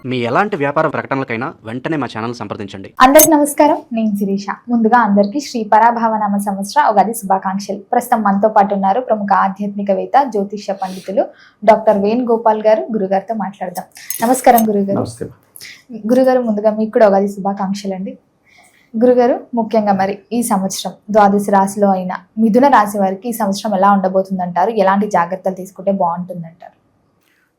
మీ ఎలాంటి వ్యాపార ప్రకటనలకైనా వెంటనే మా ఛానల్ సంప్రదించండి. అందరికి నమస్కారం, నేను శిరీష. ముందుగా అందరికీ శ్రీ పరాభావనామ సంవత్సర ఉగాది శుభాకాంక్షలు. ప్రస్తుతం మనతో పాటు ఉన్నారు ప్రముఖ ఆధ్యాత్మికవేత్త, జ్యోతిష్య పండితులు డాక్టర్ వేణుగోపాల్ గారు. గురుగారితో మాట్లాడదాం. నమస్కారం గురుగారు. గురుగారు, ముందుగా మీకు కూడా ఉగాది శుభాకాంక్షలు అండి. గురుగారు, ముఖ్యంగా మరి ఈ సంవత్సరం ద్వాదశ రాశిలో అయిన మిథున రాశి వారికి ఈ సంవత్సరం ఎలా ఉండబోతుందంటారు? ఎలాంటి జాగ్రత్తలు తీసుకుంటే బాగుంటుందంటారు?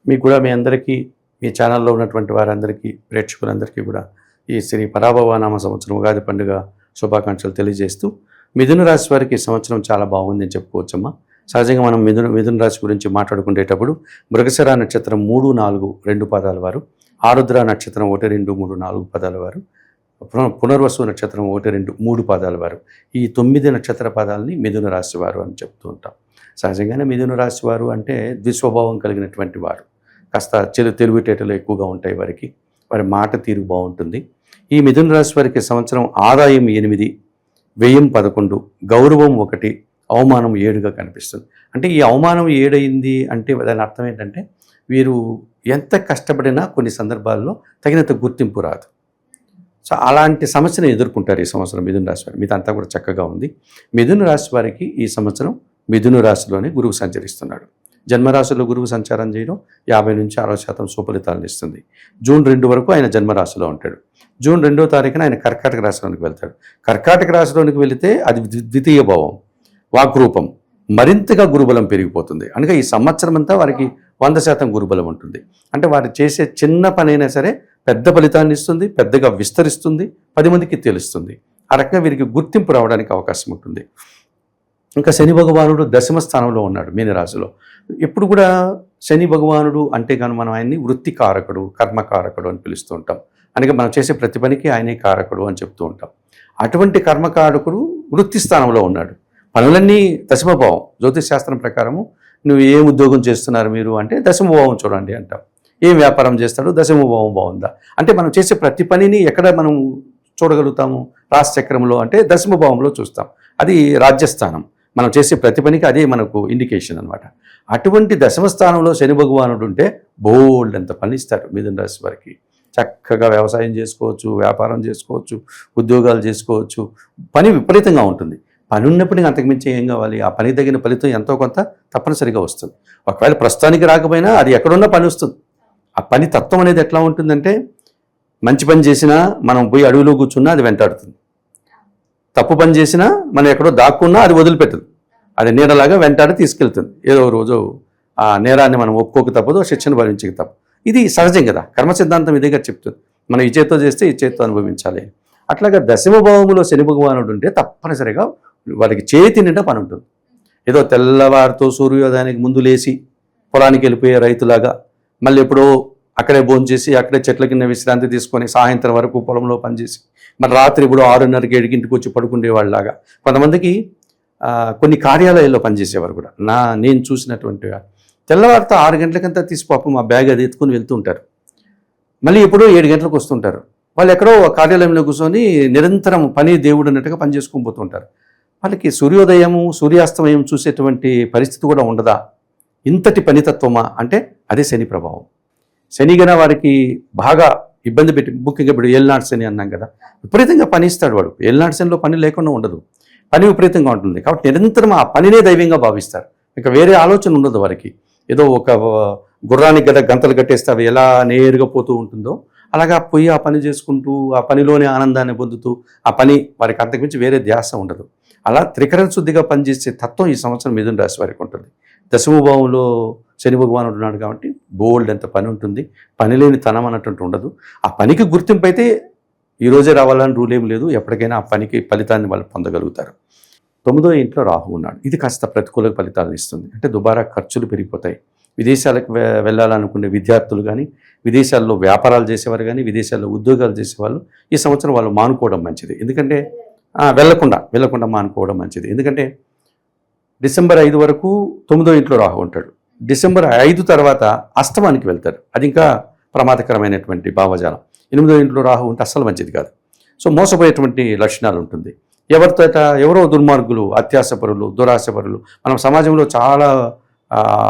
మీకు కూడా మీ అందరికీ, మీ ఛానల్లో ఉన్నటువంటి వారందరికీ, ప్రేక్షకులందరికీ కూడా ఈ శ్రీ పరాభవనామ సంవత్సరం ఉగాది పండుగ శుభాకాంక్షలు తెలియజేస్తూ, మిథున రాశి వారికి ఈ సంవత్సరం చాలా బాగుంది అని చెప్పుకోవచ్చమ్మా. సహజంగా మనం మిథున రాశి గురించి మాట్లాడుకునేటప్పుడు మృగశిర నక్షత్రం 3, 4, 2 పాదాల వారు, ఆరుద్ర నక్షత్రం 1, 2, 3, 4 పాదాల వారు, పునర్వసు నక్షత్రం 1, 2, 3 పాదాల వారు, ఈ 9 నక్షత్ర పాదాలని మిథున రాశి వారు అని చెప్తూ ఉంటాం. సహజంగానే మిథున రాశి వారు అంటే ద్విస్వభావం కలిగినటువంటి వారు. కాస్త తెలివితేటలు ఎక్కువగా ఉంటాయి వారికి, వారి మాట తీరు బాగుంటుంది. ఈ మిథున రాశి వారికి సంవత్సరం ఆదాయం 8, వ్యయం 11, గౌరవం 1, అవమానం 7గా కనిపిస్తుంది. అంటే ఈ అవమానం 7 అయింది అంటే దాని అర్థం ఏంటంటే వీరు ఎంత కష్టపడినా కొన్ని సందర్భాల్లో తగినంత గుర్తింపు రాదు. సో అలాంటి సమస్యను ఎదుర్కొంటారు ఈ సంవత్సరం మిథున రాశి వారు. మీదంతా కూడా చక్కగా ఉంది. మిథున రాశి వారికి ఈ సంవత్సరం మిథున రాశిలోనే గురువు సంచరిస్తున్నాడు. జన్మరాశిలో గురువు సంచారం చేయడం 50 నుంచి 60% సుఫలితాలను ఇస్తుంది. జూన్ 2 వరకు ఆయన జన్మరాశిలో ఉంటాడు. జూన్ 2వ తారీఖున ఆయన కర్కాటక రాశిలోనికి వెళ్తాడు. కర్కాటక రాశిలోనికి వెళితే అది ద్వితీయ భావం, వాగ్రూపం, మరింతగా గురుబలం పెరిగిపోతుంది. అనగా ఈ సంవత్సరం అంతా వారికి 100% గురుబలం ఉంటుంది. అంటే వారు చేసే చిన్న పనైనా సరే పెద్ద ఫలితాన్ని ఇస్తుంది, పెద్దగా విస్తరిస్తుంది, 10 మందికి తెలుస్తుంది. ఆ రకంగా వీరికి గుర్తింపు రావడానికి అవకాశం ఉంటుంది. ఇంకా శని భగవానుడు 10వ స్థానంలో ఉన్నాడు మీనరాశిలో. ఎప్పుడు కూడా శని భగవానుడు అంటే కానీ మనం ఆయన్ని వృత్తికారకుడు, కర్మకారకుడు అని పిలుస్తూ ఉంటాం. అందుకే మనం చేసే ప్రతి పనికి ఆయనే కారకుడు అని చెప్తూ ఉంటాం. అటువంటి కర్మకారకుడు వృత్తి స్థానంలో ఉన్నాడు. పనులన్నీ దశమభావం. జ్యోతిష్ శాస్త్రం ప్రకారము నువ్వు ఏం ఉద్యోగం చేస్తున్నారు మీరు అంటే దశమభావం చూడండి అంటాం. ఏం వ్యాపారం చేస్తాడు, దశమభావం బాగుందా అంటే మనం చేసే ప్రతి పనిని ఎక్కడ మనం చూడగలుగుతాము? రాశిచక్రంలో అంటే దశమభావంలో చూస్తాం. అది రాజ్యస్థానం. మనం చేసే ప్రతి పనికి అదే మనకు ఇండికేషన్ అనమాట. అటువంటి 10వ స్థానంలో శని భగవానుడు ఉంటే బోల్డ్ అంత పని ఇస్తాడు మిథున రాశి వారికి. చక్కగా వ్యవసాయం చేసుకోవచ్చు, వ్యాపారం చేసుకోవచ్చు, ఉద్యోగాలు చేసుకోవచ్చు. పని విపరీతంగా ఉంటుంది. పని ఉన్నప్పటికీ అంతకుమించి ఏం కావాలి? ఆ పని తగిన ఫలితం ఎంతో కొంత తప్పనిసరిగా వస్తుంది. ఒకవేళ ప్రస్తుతానికి రాకపోయినా అది ఎక్కడున్నా పని వస్తుంది. ఆ పని తత్వం అనేది ఎట్లా ఉంటుందంటే, మంచి పని చేసినా మనం పోయి అడవిలో కూర్చున్నా అది వెంటాడుతుంది. తప్పు పని చేసినా మనం ఎక్కడో దాక్కున్నా అది వదిలిపెట్టదు. అది నీడలాగా వెంటాడి తీసుకెళ్తుంది. ఏదో రోజు ఆ నేరాన్ని మనం ఒప్పుకోక తప్పదు, శిక్షణ భరించక తప్పదు. ఇది సహజం కదా. కర్మ సిద్ధాంతం ఇదేగా చెప్తుంది. మనం ఈ చేత్తో చేస్తే ఈ చేత్తో అనుభవించాలి. అట్లాగా 10వ భావంలో శని భగవానుడు ఉంటే తప్పనిసరిగా వాళ్ళకి చేతి నిండా పని ఉంటుంది. ఏదో తెల్లవారితో సూర్యోదయానికి ముందు లేచి పొలానికి వెళ్ళిపోయే రైతులాగా మళ్ళీ ఎప్పుడో అక్కడే భోంచేసి అక్కడే చెట్ల కింద విశ్రాంతి తీసుకొని సాయంత్రం వరకు పొలంలో పనిచేసి మరి రాత్రి ఇప్పుడు 6:30కి 7కి వచ్చి పడుకునేవాళ్ళలాగా కొంతమందికి కొన్ని కార్యాలయాల్లో పనిచేసేవారు కూడా నేను చూసినటువంటి తెల్లవారితో 6 గంటలకంతా తీసి పాపం మా బ్యాగ్ అది ఎత్తుకుని వెళ్తూ ఉంటారు. మళ్ళీ ఎప్పుడో 7 గంటలకు వస్తుంటారు. వాళ్ళు ఎక్కడో కార్యాలయంలో కూర్చొని నిరంతరం పని దేవుడు అన్నట్టుగా పని చేసుకొని పోతుంటారు. వాళ్ళకి సూర్యోదయము సూర్యాస్తమయం చూసేటువంటి పరిస్థితి కూడా ఉండదా? ఇంతటి పనితత్వమా అంటే అదే శని ప్రభావం. శని గన వారికి బాగా ఇబ్బంది పెట్టి, ముఖ్యంగా ఇప్పుడు ఏలినాటి శని అన్నాం కదా, విపరీతంగా పని ఇస్తాడు వాడు. ఏలినాటి శనిలో పని లేకుండా ఉండదు, పని విపరీతంగా ఉంటుంది. కాబట్టి నిరంతరం ఆ పనినే దైవంగా భావిస్తారు. ఇంకా వేరే ఆలోచన ఉండదు వారికి. ఏదో ఒక గుర్రానికి గద గంతలు కట్టేస్తే అవి ఎలా నేరుగా పోతూ ఉంటుందో అలాగా పోయి ఆ పని చేసుకుంటూ ఆ పనిలోనే ఆనందాన్ని పొందుతూ ఆ పని వారికి అంతకుమించి వేరే ధ్యాస ఉండదు. అలా త్రికరణ శుద్ధిగా పనిచేసే తత్వం ఈ సంవత్సరం మిథున రాశి వారికి ఉంటుంది. 10వ భావంలో శని భగవానుడు ఉన్నాడు కాబట్టి బోల్డ్ ఎంత పని ఉంటుంది. పని లేని తనం అన్నట్టు ఉండదు. ఆ పనికి గుర్తింపు అయితే ఈరోజే రావాలని రూల్ ఏం లేదు. ఎప్పటికైనా ఆ పనికి ఫలితాన్ని వాళ్ళు పొందగలుగుతారు. 9వ ఇంట్లో రాహు ఉన్నాడు. ఇది కాస్త ప్రతికూల ఫలితాలను ఇస్తుంది. అంటే దుబారా ఖర్చులు పెరిగిపోతాయి. విదేశాలకు వెళ్ళాలనుకునే విద్యార్థులు కానీ, విదేశాల్లో వ్యాపారాలు చేసేవారు కానీ, విదేశాల్లో ఉద్యోగాలు చేసేవాళ్ళు ఈ సంవత్సరం వాళ్ళు మానుకోవడం మంచిది. ఎందుకంటే వెళ్ళకుండా మానుకోవడం మంచిది. ఎందుకంటే డిసెంబర్ 5 వరకు 9వ ఇంట్లో రాహు ఉంటాడు. డిసెంబర్ 5 తర్వాత అష్టమానికి వెళ్తాడు. అది ఇంకా ప్రమాదకరమైనటువంటి భావజాలం. 8వ ఇంట్లో రాహు ఉంటే అస్సలు మంచిది కాదు. సో మోసపోయేటువంటి లక్షణాలు ఉంటుంది. ఎవరో దుర్మార్గులు, అత్యాశపరులు, దురాశపరులు మనం సమాజంలో చాలా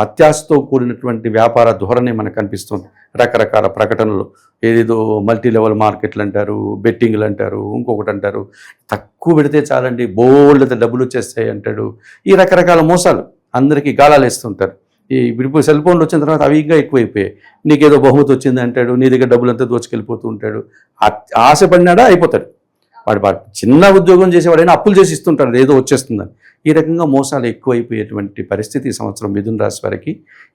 అత్యాశతో కూడినటువంటి వ్యాపార ధోరణి మనకు కనిపిస్తుంది. రకరకాల ప్రకటనలు, ఏదేదో మల్టీ లెవెల్ మార్కెట్లు అంటారు, బెట్టింగ్లు అంటారు, ఇంకొకటి అంటారు, తక్కువ పెడితే చాలండి బోల్డ్ డబ్బులు వచ్చేస్తాయి అంటాడు. ఈ రకరకాల మోసాలు అందరికీ గాలాలు వేస్తుంటారు. ఇప్పుడు సెల్ ఫోన్లు వచ్చిన తర్వాత అవి ఇంకా ఎక్కువైపోయాయి. నీకేదో బహుమతి వచ్చింది అంటాడు, నీ దగ్గర డబ్బులంతా దోచుకెళ్ళిపోతూ ఉంటాడు. ఆశపడినాడా అయిపోతాడు. వాడు చిన్న ఉద్యోగం చేసేవాడైనా అప్పులు చేసి ఇస్తుంటాడు ఏదో వచ్చేస్తుందని. ఈ రకంగా మోసాలు ఎక్కువైపోయేటువంటి పరిస్థితి ఈ సంవత్సరం మిథున రాశి వారికి.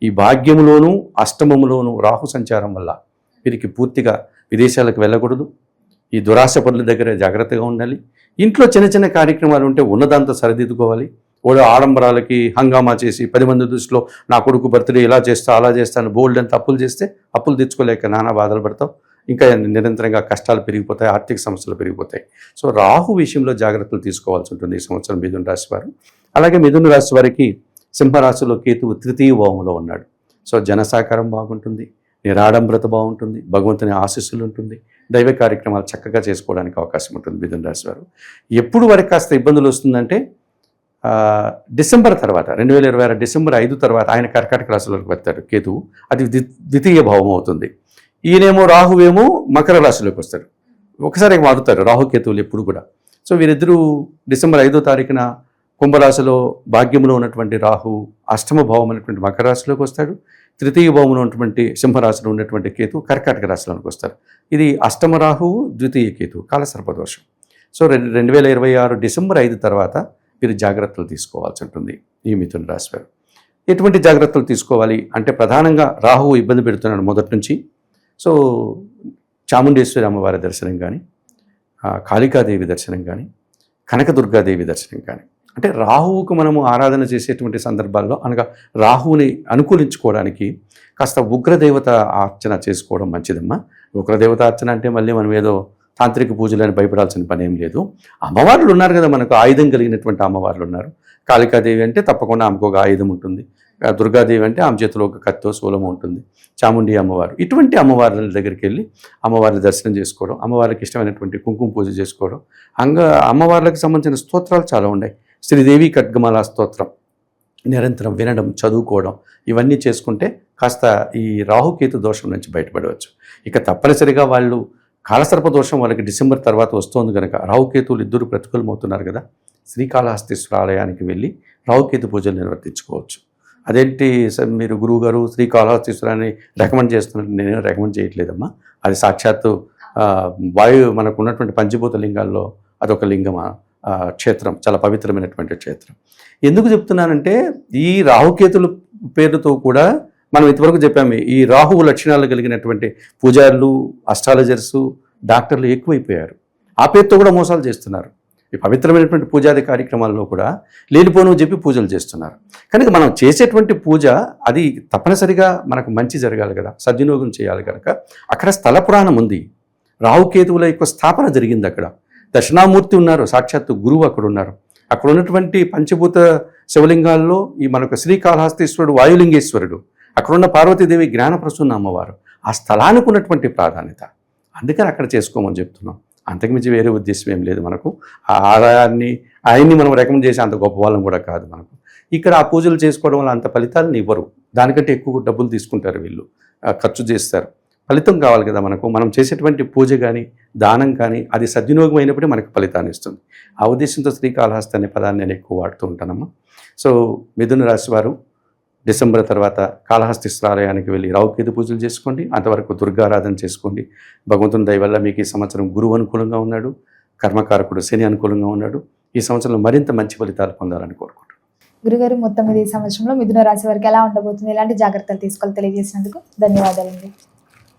ఈ భాగ్యములోనూ అష్టమములోనూ రాహు సంచారం వల్ల వీరికి పూర్తిగా విదేశాలకు వెళ్ళకూడదు. ఈ దురాశ పనుల దగ్గర జాగ్రత్తగా ఉండాలి. ఇంట్లో చిన్న చిన్న కార్యక్రమాలు ఉంటే ఉన్నదంతా సరిదిద్దుకోవాలి. ఓడో ఆడంబరాలకి హంగామా చేసి 10 మంది దృష్టిలో నా కొడుకు బర్త్డే ఇలా చేస్తా అలా చేస్తాను బోల్డ్ అంత అప్పులు చేస్తే అప్పులు తెచ్చుకోలేక నానా బాధలు పడతావు. ఇంకా నిరంతరంగా కష్టాలు పెరిగిపోతాయి, ఆర్థిక సమస్యలు పెరిగిపోతాయి. సో రాహు విషయంలో జాగ్రత్తలు తీసుకోవాల్సి ఉంటుంది ఈ సంవత్సరం మిథున రాశి వారు. అలాగే మిథున రాశి వారికి సింహరాశిలో కేతువు 3వ భావంలో ఉన్నాడు. సో జన సహకారం బాగుంటుంది, నిరాడంబరత బాగుంటుంది, భగవంతుని ఆశీస్సులు ఉంటుంది, దైవ కార్యక్రమాలు చక్కగా చేసుకోవడానికి అవకాశం ఉంటుంది మిథున రాశి వారు. ఎప్పుడు వారికి కాస్త ఇబ్బందులు వస్తుందంటే డిసెంబర్ తర్వాత 2026 డిసెంబర్ 5 తర్వాత ఆయన కర్కాటక రాశిలోకి వస్తాడు కేతువు. అది ద్వితీయ భావం అవుతుంది. ఈయనేమో రాహువేమో మకర రాశిలోకి వస్తాడు. ఒకసారి మారుతారు రాహుకేతువులు ఎప్పుడు కూడా. సో వీరిద్దరూ డిసెంబర్ 5వ తారీఖున కుంభరాశిలో భాగ్యంలో ఉన్నటువంటి రాహు అష్టమ భావం అనేటువంటి మకర రాశిలోకి వస్తాడు. 3వ భావంలో ఉన్నటువంటి సింహరాశిలో ఉన్నటువంటి కేతు కర్కాటక రాశిలోకి వస్తారు. ఇది అష్టమ రాహువు, ద్వితీయ కేతు, కాలసర్పదోషం. సో 2026 డిసెంబర్ 5 తర్వాత వీరు జాగ్రత్తలు తీసుకోవాల్సి ఉంటుంది ఈ మిథున రాశి వారు. ఎటువంటి జాగ్రత్తలు తీసుకోవాలి అంటే ప్రధానంగా రాహువు ఇబ్బంది పెడుతున్నాడు మొదటి నుంచి. సో చాముండేశ్వరి అమ్మవారి దర్శనం కానీ, కాళికాదేవి దర్శనం కానీ, కనకదుర్గాదేవి దర్శనం కానీ, అంటే రాహువుకు మనము ఆరాధన చేసేటువంటి సందర్భాల్లో అనగా రాహువుని అనుకూలించుకోవడానికి కాస్త ఉగ్రదేవత అర్చన చేసుకోవడం మంచిదమ్మా. ఉగ్రదేవత అర్చన అంటే మళ్ళీ మనం ఏదో తాంత్రిక పూజలని భయపడాల్సిన పని ఏం లేదు. అమ్మవార్లు ఉన్నారు కదా మనకు, ఆయుధం కలిగినటువంటి అమ్మవార్లు ఉన్నారు. కాళికాదేవి అంటే తప్పకుండా ఆమెకు ఒక ఆయుధం ఉంటుంది. దుర్గాదేవి అంటే ఆమె చేతిలో ఒక కత్తో శూలము ఉంటుంది. చాముండి అమ్మవారు, ఇటువంటి అమ్మవార్ల దగ్గరికి వెళ్ళి అమ్మవారిని దర్శనం చేసుకోవడం, అమ్మవారికి ఇష్టమైనటువంటి కుంకుమ పూజ చేసుకోవడం, అమ్మవార్లకు సంబంధించిన స్తోత్రాలు చాలా ఉన్నాయి. శ్రీదేవి ఖడ్గమాల స్తోత్రం నిరంతరం వినడం, చదువుకోవడం, ఇవన్నీ చేసుకుంటే కాస్త ఈ రాహుకేతు దోషం నుంచి బయటపడవచ్చు. ఇక తప్పనిసరిగా వాళ్ళు కాలసర్ప దోషం వాళ్ళకి డిసెంబర్ తర్వాత వస్తుంది కనుక రాహుకేతువులు ఇద్దరు ప్రతికూలమవుతున్నారు కదా, శ్రీకాళహస్తీశ్వర ఆలయానికి వెళ్ళి రాహుకేతు పూజలు నిర్వర్తించుకోవచ్చు. అదేంటి మీరు గురువుగారు శ్రీకాళహస్తీశ్వరాన్ని రికమెండ్ చేస్తున్నట్టు నేను రికమెండ్ చేయట్లేదమ్మా. అది సాక్షాత్తు మనకు ఉన్నటువంటి పంచభూత లింగాల్లో అదొక లింగం, క్షేత్రం, చాలా పవిత్రమైనటువంటి క్షేత్రం. ఎందుకు చెప్తున్నానంటే ఈ రాహుకేతుల పేరుతో కూడా మనం ఇంతవరకు చెప్పాము, ఈ రాహువు లక్షణాలు కలిగినటువంటి పూజారులు, అస్ట్రాలజర్సు, డాక్టర్లు ఎక్కువైపోయారు. ఆ పేరుతో కూడా మోసాలు చేస్తున్నారు. ఈ పవిత్రమైనటువంటి పూజాది కార్యక్రమాల్లో కూడా లేనిపోను చెప్పి పూజలు చేస్తున్నారు. కనుక మనం చేసేటువంటి పూజ అది తప్పనిసరిగా మనకు మంచి జరగాలి కదా, సద్వినియోగం చేయాలి కనుక అక్కడ స్థల పురాణం ఉంది. రాహుకేతువుల యొక్క స్థాపన జరిగింది అక్కడ. దక్షిణామూర్తి ఉన్నారు, సాక్షాత్తు గురువు అక్కడ ఉన్నారు. అక్కడ ఉన్నటువంటి పంచభూత శివలింగాల్లో ఈ మనకు శ్రీకాళహస్తీశ్వరుడు వాయులింగేశ్వరుడు, అక్కడున్న పార్వతీదేవి జ్ఞానప్రసూన్న అమ్మవారు, ఆ స్థలానికి ఉన్నటువంటి ప్రాధాన్యత, అందుకని అక్కడ చేసుకోమని చెప్తున్నాం. అంతకుమించి వేరే ఉద్దేశం ఏం లేదు మనకు. ఆ ఆదాయాన్ని ఆయన్ని మనం రికమెండ్ చేసే అంత గొప్ప వాళ్ళం కూడా కాదు మనకు. ఇక్కడ ఆ పూజలు చేసుకోవడం వల్ల అంత ఫలితాలను ఇవ్వరు, దానికంటే ఎక్కువ డబ్బులు తీసుకుంటారు వీళ్ళు, ఖర్చు చేస్తారు. ఫలితం కావాలి కదా మనకు. మనం చేసేటువంటి పూజ కానీ దానం కానీ అది సద్వినియోగం అయినప్పుడే మనకు ఫలితాన్ని ఇస్తుంది. ఆ ఉద్దేశంతో శ్రీకాళహస్తి అనే పదాన్ని నేను ఎక్కువ వాడుతూ ఉంటానమ్మా. సో మిథున రాశి వారు డిసెంబర్ తర్వాత కాళహస్తీశ్వర ఆలయానికి వెళ్ళి రాహుకేతు పూజలు చేసుకోండి. అంతవరకు దుర్గారాధన చేసుకోండి. భగవంతుని దయ వల్ల మీకు ఈ సంవత్సరం గురువు అనుకూలంగా ఉన్నాడు, కర్మకారకుడు శని అనుకూలంగా ఉన్నాడు. ఈ సంవత్సరంలో మరింత మంచి ఫలితాలు పొందాలని కోరుకుంటున్నాను. గురుగారు, మొత్తం మీద ఈ సంవత్సరంలో మిథున రాశి వారికి ఎలా ఉండబోతుంది, ఎలాంటి జాగ్రత్తలు తీసుకోవాలి తెలియజేసినందుకు ధన్యవాదాలండి.